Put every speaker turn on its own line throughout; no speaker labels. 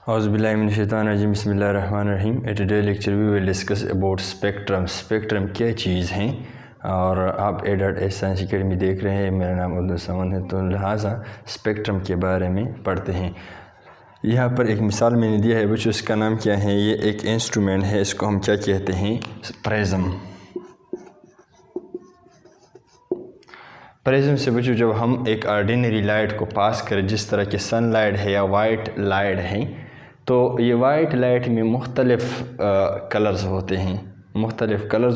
औज़ुबिल्लाहिमिनश्शैतानिर्रजीम बिस्मिल्लाहिर्रहमानिर्रहीम। Today lecture we will discuss about spectrum. Spectrum क्या चीज़ हैं और आप एडल्ट साइंस एकेडमी देख रहे हैं। मेरा नाम अब्दुल समद है, तो लिहाजा स्पेक्ट्रम के बारे में पढ़ते हैं। यहाँ पर एक मिसाल मैंने दिया है बच्चों, इसका नाम क्या है। ये एक इंस्ट्रूमेंट है, इसको हम क्या कहते हैं, प्रिज्म। प्रिज्म से बच्चों जब हम एक ऑर्डिनरी लाइट को पास करें, जिस तरह की सन लाइट है या वाइट लाइट है, तो ये वाइट लाइट में मुख्तलिफ़ कलर्स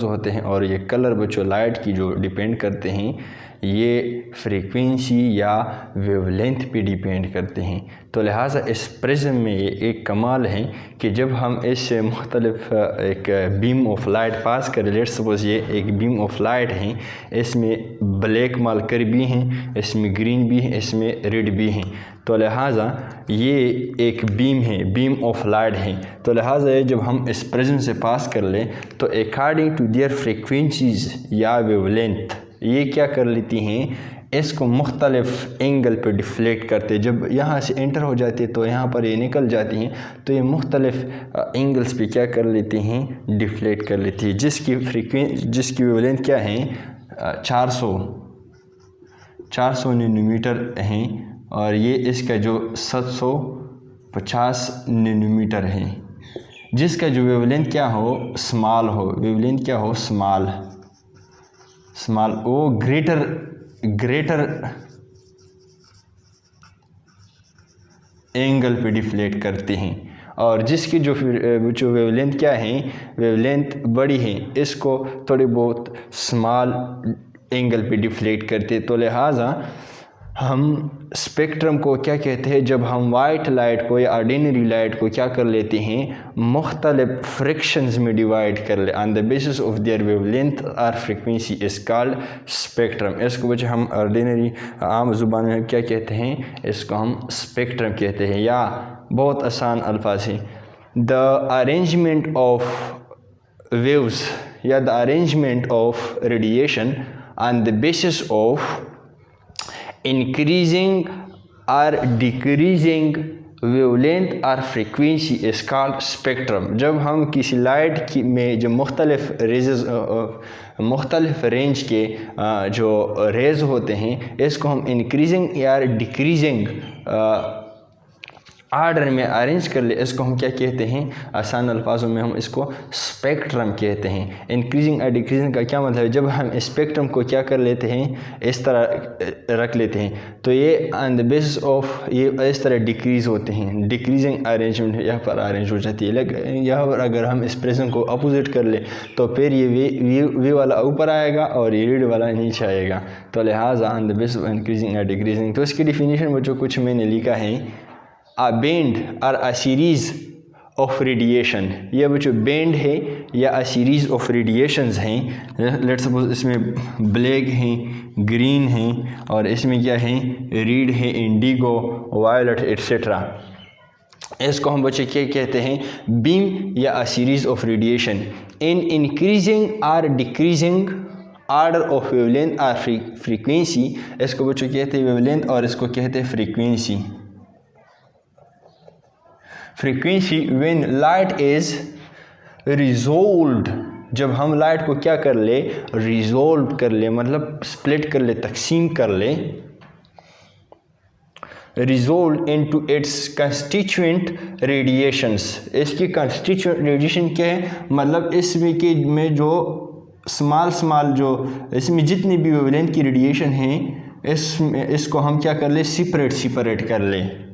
होते हैं और ये कलर बच्चों लाइट की जो डिपेंड करते हैं, ये फ्रीक्वेंसी या वेवलेंथ पे डिपेंड करते हैं। तो लिहाजा इस प्रिज्म में ये एक कमाल है कि जब हम इससे मुख्तलिफ़ एक बीम ऑफ लाइट पास करें, लेट्स सपोज़ ये एक बीम ऑफ लाइट है, इसमें ब्लैक मार्कर भी हैं, इसमें ग्रीन भी है, इसमें रेड भी हैं, तो लिहाजा ये एक बीम है, बीम ऑफ लाइट है। तो लिहाजा ये जब हम इस प्रिज्म से पास कर लें तो अकॉर्डिंग टू देयर फ्रीक्वेंसीज़ या वेवलेंथ ये क्या कर लेती हैं, इसको मुख्तलिफ़ एंगल पे डिफ्लेक्ट करते। जब यहाँ से एंटर हो जाती है तो यहाँ पर ये निकल जाती हैं, तो ये मुख्तलिफ़ एंगल्स पे क्या कर लेती हैं, डिफ्लेक्ट कर लेती है, जिसकी वेवलेंथ क्या है 400 नैनोमीटर हैं और ये इसका जो 750 नैनोमीटर है, जिसका जो वेवलेंथ क्या हो स्मॉल हो, वेवलेंथ क्या हो स्मॉल, वो ग्रेटर एंगल पे डिफ्लेक्ट करते हैं। और जिसकी जो वेवलेंथ क्या है, वेवलेंथ बड़ी है, इसको थोड़ी बहुत स्मॉल एंगल पे डिफ्लेक्ट करते। तो लिहाजा हम स्पेक्ट्रम को क्या कहते हैं, जब हम वाइट लाइट को या ऑर्डिनरी लाइट को क्या कर लेते हैं, मुख्तलिफ फ्रैक्शंस में डिवाइड कर ले on the basis of their wavelength और फ्रीक्वेंसी इज कॉल्ड स्पेक्ट्रम। इसको बच्चे हम ऑर्डिनरी आम ज़ुबान में क्या कहते हैं, इसको हम स्पेक्ट्रम कहते हैं, या बहुत आसान अल्फाज है द अरेंजमेंट ऑफ वेव्स या the arrangement of radiation on the basis of increasing और डिक्रीजिंग वेवलेंथ और फ्रीक्वेंसी इज कॉल्ड स्पेक्ट्रम। जब हम किसी लाइट की में जो मुख्तलिफ रेंज के जो रेज होते हैं, इसको हम इंक्रीजिंग या डिक्रीजिंग आर्डर में अरेंज कर ले, इसको हम क्या कहते हैं, आसान अल्फाजों में हम इसको स्पेक्ट्रम कहते हैं। इंक्रीजिंग और डिक्रीजिंग का क्या मतलब है, जब हम स्पेक्ट्रम को क्या कर लेते हैं, इस तरह रख लेते हैं, तो ये ऑन द बेसिस ऑफ ये इस तरह डिक्रीज़ होते हैं, डिक्रीजिंग अरेंजमेंट यहाँ पर अरेंज हो जाती है। लेकिन यहाँ पर अगर हम इस प्रिज्म को अपोजिट कर ले तो फिर ये वे वाला ऊपर आएगा और ये रेड वाला नीचे आएगा। तो लिहाजा on the basis of increasing और डिक्रीजिंग, तो इसकी डिफिनीशन वो जो कुछ मैंने लिखा है, A band or a series of radiation, ये बच्चों बैंड है या a series of radiations हैं। लेट्स सपोज इसमें ब्लैक हैं, ग्रीन हैं और इसमें क्या है, रेड है, इंडिगो, वायलेट एट्सेट्रा। इसको हम बच्चे क्या कहते हैं, बीम या a series of radiation in increasing or decreasing order of wavelength or frequency। इसको बच्चों कहते हैं वेवलेंथ और इसको कहते हैं frequency. Frequency when light is resolved, जब हम लाइट को क्या कर ले, रिजोल्व कर ले, मतलब स्प्लिट कर ले, तकसीम कर ले, resolve into its constituent radiations. इसकी कंस्टिट्यूएंट रेडिएशन क्या है, मतलब इसमें के में जो स्मॉल जो इसमें जितनी भी वेवलेंथ की रेडिएशन है, इसको हम क्या कर ले, सेपरेट कर ले।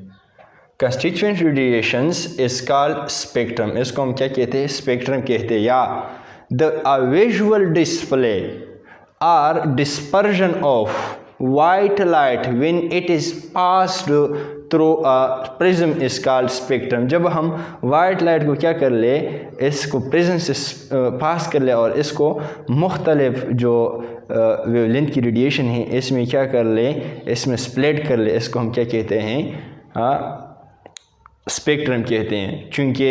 Constituent radiations is called spectrum. इसको हम क्या कहते हैं, स्पेक्ट्रम कहते हैं। या द विजुअल डिस्प्ले और dispersion of white light when it is passed through a prism is called spectrum. जब हम वाइट लाइट को क्या कर ले, इसको प्रिज्म से पास कर ले और इसको मुख्तलिफ जो वेवलेंथ की रेडिएशन है इसमें क्या कर ले, इसमें स्प्लिट कर ले, इसको हम क्या कहते हैं, स्पेक्ट्रम कहते हैं। चूँकि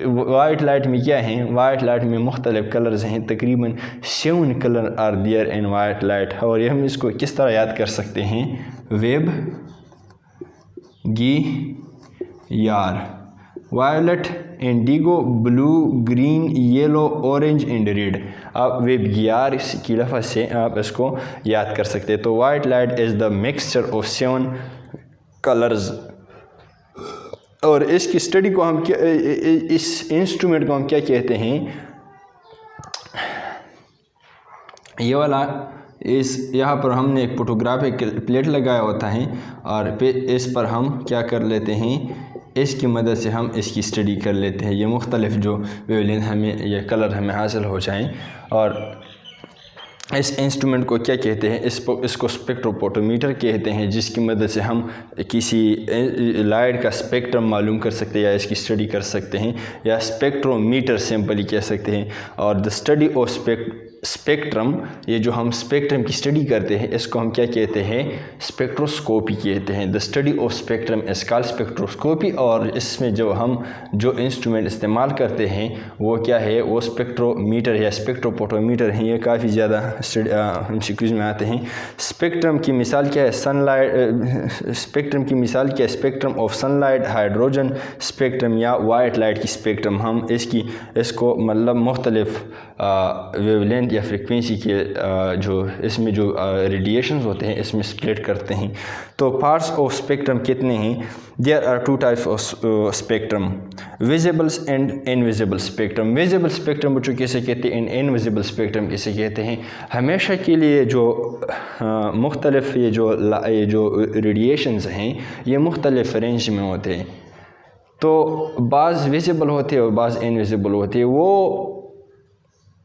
वाइट लाइट में क्या है, वाइट लाइट में मुख्तलिफ कलर्स हैं, तकरीबन 7 colour are there in white light. और ये हम इसको किस तरह याद कर सकते हैं, VIBGYOR violet, indigo, blue, green, yellow, orange and red. आप वेबगियार की लफ्ज़ से आप इसको याद कर सकते हैं। तो white light is the mixture of 7 colours. और इसकी स्टडी को हम क्या, इस इंस्ट्रूमेंट को हम क्या कहते हैं, ये वाला यहाँ पर हमने एक फोटोग्राफिक प्लेट लगाया होता है और फिर इस पर हम क्या कर लेते हैं, इसकी मदद से हम इसकी स्टडी कर लेते हैं। ये मुख्तलिफ जो वेवलेंथ हमें या कलर हमें हासिल हो जाएं। और इस इंस्ट्रूमेंट को क्या कहते हैं, इसको स्पेक्ट्रोफोटोमीटर कहते हैं, जिसकी मदद से हम किसी लाइट का स्पेक्ट्रम मालूम कर सकते हैं या इसकी स्टडी कर सकते हैं, या स्पेक्ट्रोमीटर सिंपली कह सकते हैं। और द स्टडी ऑफ स्पेक्ट्रम, ये जो हम स्पेक्ट्रम की स्टडी करते हैं इसको हम क्या कहते हैं, स्पेक्ट्रोस्कोपी कहते हैं। The study of spectrum is called spectroscopy. और इसमें जो इंस्ट्रूमेंट इस्तेमाल करते हैं वो क्या है, वो स्पेक्ट्रोमीटर या स्पेक्ट्रोफोटोमीटर हैं। ये काफ़ी ज़्यादा MCQs में आते हैं। स्पेक्ट्रम की मिसाल क्या है, सनलाइट। स्पेक्ट्रम की मिसाल क्या है, spectrum of sunlight, hydrogen spectrum या वाइट लाइट की स्पेक्ट्रम। हम इसको मतलब मुख्तलिफ वेवलेंथ या फ्रीक्वेंसी के जो इसमें जो रेडिएशंस होते हैं इसमें स्प्लिट करते हैं। तो पार्ट्स ऑफ स्पेक्ट्रम कितने हैं, there are 2 types of spectrum, visibles and invisible spectrum. Visible spectrum बच्चों कैसे कहते हैं, इनविजिबल स्पेक्ट्रम कैसे कहते हैं। हमेशा के लिए जो मुख्तलिफ ये जो रेडिएशंस हैं ये मुख्तलिफ रेंज में होते हैं। तो बाज़ विजिबल होते हैं और बाज़ इनविजिबल होते हैं। वो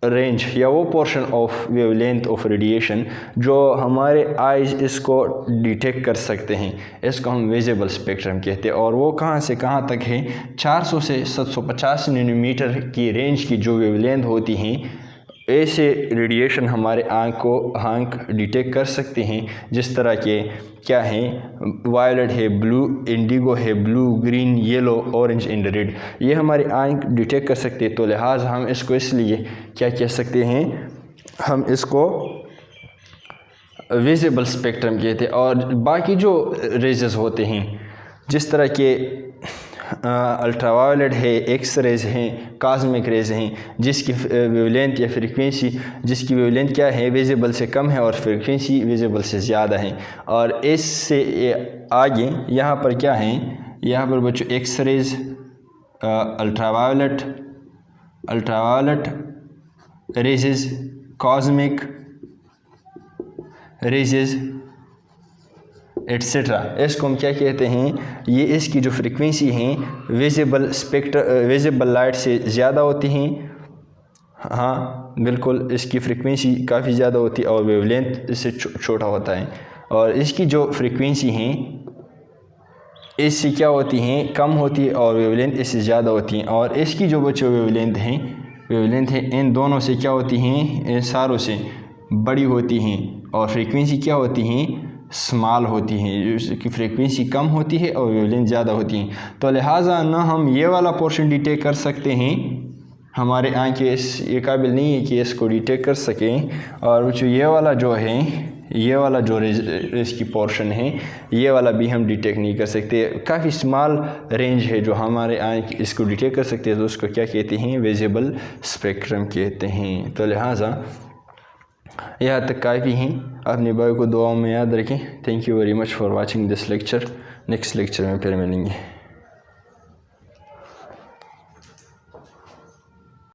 रेंज या वो portion of wavelength of radiation जो हमारे आइज़ इसको डिटेक्ट कर सकते हैं इसको हम विजिबल स्पेक्ट्रम कहते हैं। और वो कहाँ से कहाँ तक है, 400 से 750 नैनोमीटर की रेंज की जो वेवलेंथ होती हैं, ऐसे रेडिएशन हमारे आँख डिटेक्ट कर सकते हैं। जिस तरह के क्या हैं, वायलेट है, ब्लू, इंडिगो है, blue, green, yellow, orange and red, ये हमारी आँख डिटेक्ट कर सकते हैं। तो लिहाजा हम इसको इसलिए क्या कह सकते हैं, हम इसको विजिबल स्पेक्ट्रम कहते हैं। और बाकी जो रेजेस होते हैं जिस तरह के अल्ट्रावायलेट है, एक्स रेज हैं, कॉस्मिक रेज हैं, जिसकी वेवलेंथ या फ्रीक्वेंसी, जिसकी वेवलेंथ क्या है, विजिबल से कम है और फ्रीक्वेंसी विजिबल से ज़्यादा है। और इससे आगे यहाँ पर क्या हैं, यहाँ पर बच्चों X rays, ultraviolet rays, cosmic rays etcetera, इसको हम क्या कहते हैं, ये इसकी जो फ्रीक्वेंसी हैं विजिबल लाइट से ज़्यादा होती हैं। हाँ बिल्कुल, इसकी फ्रीक्वेंसी काफ़ी ज़्यादा होती है और वेवलेंथ इससे छोटा होता है। और इसकी जो फ्रीक्वेंसी हैं इससे क्या होती हैं, कम होती है और वेवलेंथ इससे ज़्यादा होती हैं। और इसकी जो बच्चों वेवलेंथ है इन दोनों से क्या होती हैं, इन सारों से बड़ी होती हैं। और फ्रीक्वेंसी क्या होती हैं, स्मॉल होती हैं, जिसकी फ्रीक्वेंसी कम होती है और वेवलेंथ ज़्यादा होती हैं। तो लिहाजा ना हम ये वाला पोर्शन डिटेक्ट कर सकते हैं, हमारे आँखें ये काबिल नहीं है कि इसको डिटेक्ट कर सकें। और जो ये वाला जो इसकी पोर्शन है ये वाला भी हम डिटेक्ट नहीं कर सकते। काफ़ी स्मॉल रेंज है जो हमारे आँख इसको डिटेक्ट कर सकते हैं, तो उसको क्या कहते हैं, विजिबल स्पेक्ट्रम कहते हैं। तो लिहाजा यहाँ तक काफ़ी हैं। अपने भाई को दुआओं में याद रखें। Thank you very much for watching this lecture. Next lecture में फिर मिलेंगे।